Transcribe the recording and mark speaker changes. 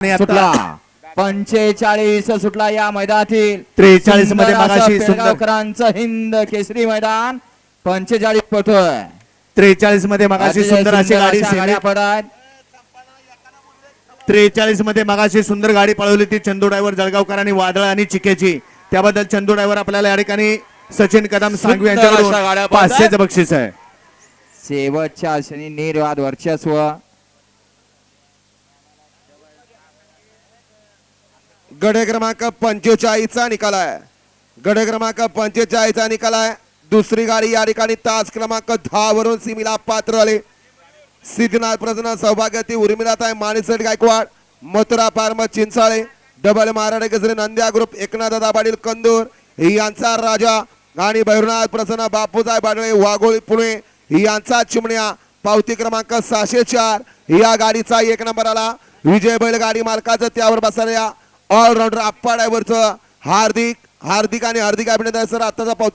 Speaker 1: सुटला 45 सुटला या मैदानातील
Speaker 2: 43 मध्ये मगाशी
Speaker 1: पेडगावकरांचं हिंद केसरी मैदान 45 पळतोय
Speaker 2: 43 मध्ये मगाशी सुंदर अशी गाडी
Speaker 1: पडत
Speaker 2: 43 मध्ये मगाशी सुंदर गाडी पळवली ती चंदू ड्रायव्हर जळगावकरांनी वादळ आणि चिकेची त्याबद्दल चंदू ड्रायव्हर आपल्याला या ठिकाणी सचिन कदम सांगवी यांच्याकडून 500चं बक्षीस आहे.
Speaker 1: शेवटच्या क्षणी निर्वाद वर्चस्व
Speaker 3: गडे क्रमांक 45चा निकाल आहे. गडे क्रमांक 45चा निकाल आहे. दुसरी गाडी या ठिकाणी तास क्रमांक 10 वरून सीमेला पात्र झाले. सिद्धनाथ प्रसन्न सौभाग्यवती उर्मिलाताई आहे माणिसट गायकवाड मथुरा फार्म चिंचाळे डबल महाराष्ट्र केसरी नंद्या ग्रुप एकनाथ दादा पाटील कंदूर यांचा राजा आणि भैरवनाथ प्रसन्न बापूसाहेब बाडळे वाघोळी पुणे यांचा चिमण्या पावती क्रमांक 604 या गाडीचा 1 नंबर आला. विजय बैलगाडी मालकाचं त्यावर बसणाऱ्या ऑलराऊंडर आप्पा ड्रायव्हरचं हार्दिक आणि हार्दिक अभिनंदन सर. आताचा पावती